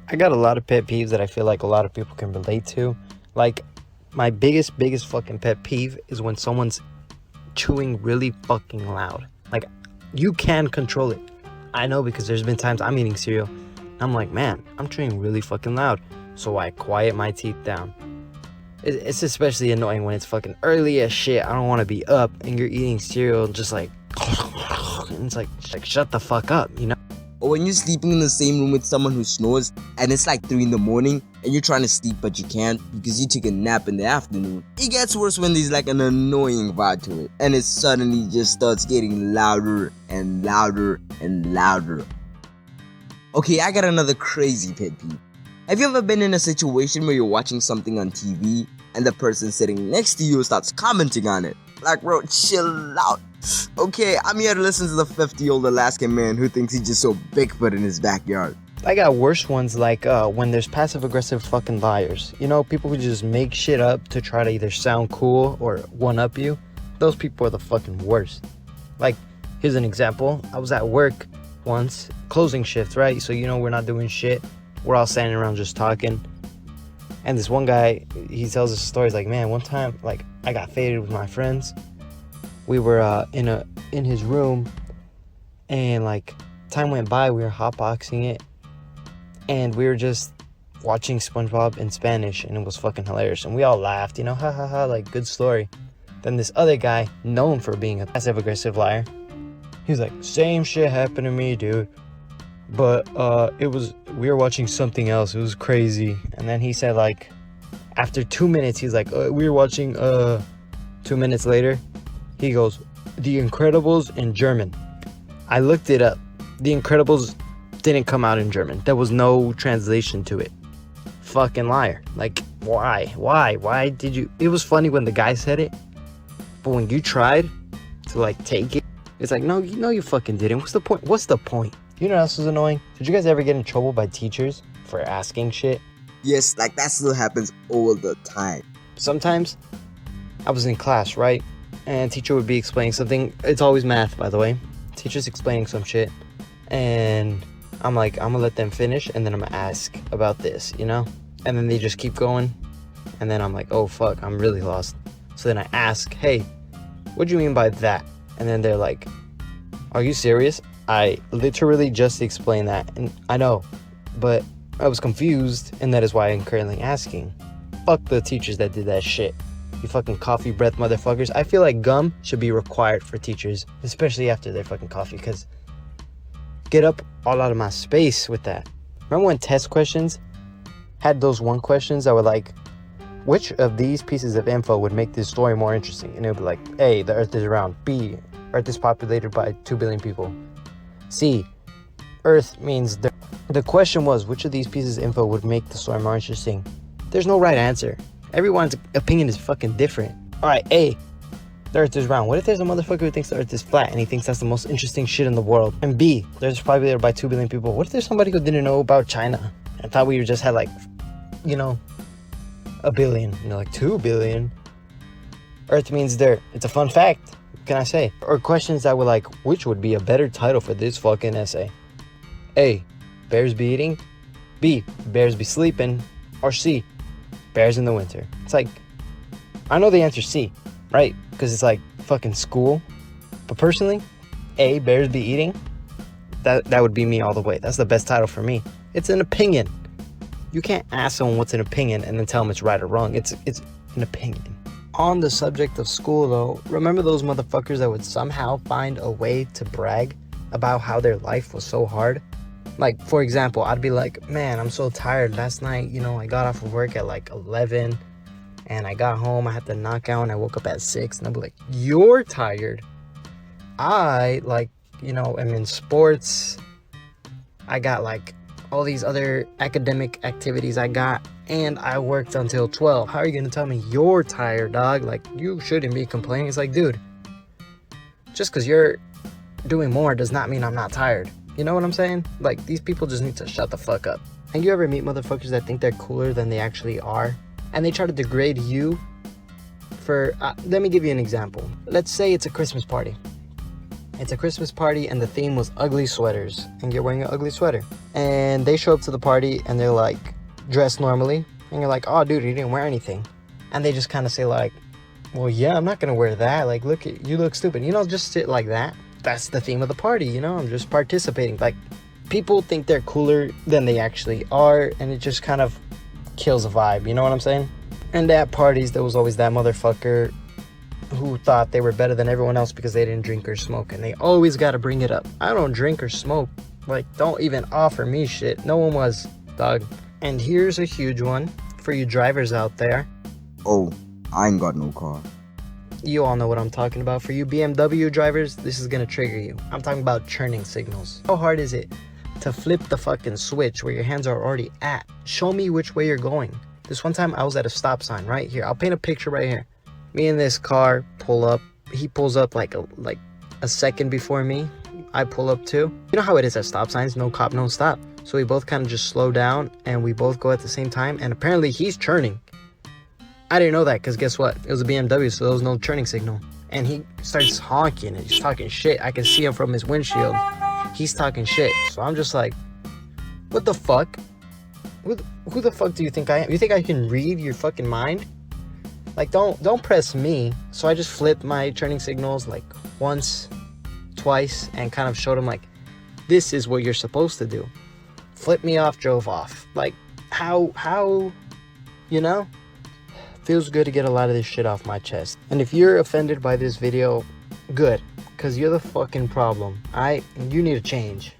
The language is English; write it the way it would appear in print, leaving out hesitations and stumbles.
I got a lot of pet peeves that I feel like a lot of people can relate to. Like, my biggest fucking pet peeve is when someone's chewing really fucking loud. Like, you can control it. I know, because there's been times I'm eating cereal. I'm like, man, I'm chewing really fucking loud. So I quiet my teeth down. It's especially annoying when it's fucking early as shit. I don't want to be up and you're eating cereal just like, and it's like shut the fuck up, you know? Or when you're sleeping in the same room with someone who snores and it's like 3 in the morning and you're trying to sleep but you can't because you took a nap in the afternoon. It gets worse when there's like an annoying vibe to it and it suddenly just starts getting louder and louder and louder. Okay, I got another crazy pet peeve. Have you ever been in a situation where you're watching something on TV and the person sitting next to you starts commenting on it? Like, bro, chill out. Okay, I'm here to listen to the 50-year-old Alaskan man who thinks he just saw Bigfoot in his backyard. I got worse ones, like when there's passive-aggressive fucking liars. You know, people who just make shit up to try to either sound cool or one-up you. Those people are the fucking worst. Like, here's an example. I was at work once, closing shift, right? So, you know, we're not doing shit. We're all standing around just talking. And this one guy, he tells us stories like, man, one time, like, I got faded with my friends. We were in his room, and like time went by, we were hotboxing it, and we were just watching SpongeBob in Spanish, and it was fucking hilarious, and we all laughed, you know, ha ha ha, like, good story. Then this other guy, known for being a passive aggressive liar, he was like, same shit happened to me, dude, but we were watching something else, it was crazy. And then he said, like, after 2 minutes, he's like, we were watching 2 minutes later, he goes, The Incredibles in German. I looked it up. The Incredibles didn't come out in German. There was no translation to it. Fucking liar. Like, why? Why did you? It was funny when the guy said it, but when you tried to, like, take it, it's like, no, you fucking didn't. What's the point? You know what else was annoying? Did you guys ever get in trouble by teachers for asking shit? Yes, like, that still happens all the time. Sometimes I was in class, right? And teacher would be explaining something. It's always math, by the way. Teacher's explaining some shit. And I'm like, I'm gonna let them finish, and then I'm gonna ask about this, you know? And then they just keep going. And then I'm like, oh, fuck, I'm really lost. So then I ask, hey, what do you mean by that? And then they're like, are you serious? I literally just explained that. And I know, but I was confused, and that is why I'm currently asking. Fuck the teachers that did that shit. You fucking coffee breath motherfuckers. I feel like gum should be required for teachers, especially after their fucking coffee, because get up all out of my space with that. Remember when test questions had those one questions that were like, which of these pieces of info would make this story more interesting? And it would be like, A, the earth is round. B, earth is populated by 2 billion people. C, earth means the question was, which of these pieces of info would make the story more interesting? There's no right answer. Everyone's opinion is fucking different. Alright, A, the earth is round. What if there's a motherfucker who thinks the earth is flat and he thinks that's the most interesting shit in the world? And B, there's probably there by 2 billion people. What if there's somebody who didn't know about China and thought we just had, like, you know, 1 billion? And they're like, 2 billion? Earth means dirt. It's a fun fact. What can I say? Or questions that were like, which would be a better title for this fucking essay? A, bears be eating. B, bears be sleeping. Or C, bears in the winter. It's like, I know the answer C, right? Because it's like fucking school. But personally, A, bears be eating. That would be me all the way. That's the best title for me. It's an opinion. You can't ask someone what's an opinion and then tell them it's right or wrong. It's an opinion. On the subject of school, though, remember those motherfuckers that would somehow find a way to brag about how their life was so hard? Like, for example, I'd be like, man, I'm so tired. Last night, you know, I got off of work at like 11 and I got home. I had to knock out and I woke up at 6. And I'd be like, you're tired. I, like, you know, am in sports. I got like all these other academic activities I got. And I worked until 12. How are you going to tell me you're tired, dog? Like, you shouldn't be complaining. It's like, dude, just because you're doing more does not mean I'm not tired. You know what I'm saying? Like, these people just need to shut the fuck up. And you ever meet motherfuckers that think they're cooler than they actually are? And they try to degrade you for... let me give you an example. Let's say it's a Christmas party. It's a Christmas party and the theme was ugly sweaters. And you're wearing an ugly sweater. And they show up to the party and they're like dressed normally. And you're like, oh dude, you didn't wear anything. And they just kind of say like, well, yeah, I'm not going to wear that. Like, look, you look stupid. You know, just sit like that. That's the theme of the party, you know? I'm just participating. Like, people think they're cooler than they actually are. And it just kind of kills the vibe. You know what I'm saying? And at parties, there was always that motherfucker who thought they were better than everyone else because they didn't drink or smoke, and they always got to bring it up. I don't drink or smoke. Like, don't even offer me shit. No one was, dog. And here's a huge one for you drivers out there. Oh, I ain't got no car. You all know what I'm talking about. For you BMW drivers, this is gonna trigger you. I'm talking about turning signals. How hard is it to flip the fucking switch where your hands are already at? Show me which way you're going. This one time I was at a stop sign right here. I'll paint a picture right here. Me and this car pull up. He pulls up like a second before me. I pull up too. You know how it is at stop signs, no cop, no stop. So we both kind of just slow down and we both go at the same time. And apparently he's turning. I didn't know that because guess what? It was a BMW, so there was no turning signal. And he starts honking and he's talking shit. I can see him from his windshield. He's talking shit. So I'm just like, what the fuck? Who the fuck do you think I am? You think I can read your fucking mind? Like, don't press me. So I just flipped my turning signals like once, twice, and kind of showed him like, this is what you're supposed to do. Flip me off, drove off. Like, how, you know? Feels good to get a lot of this shit off my chest. And if you're offended by this video, good, because you're the fucking problem. You need to change.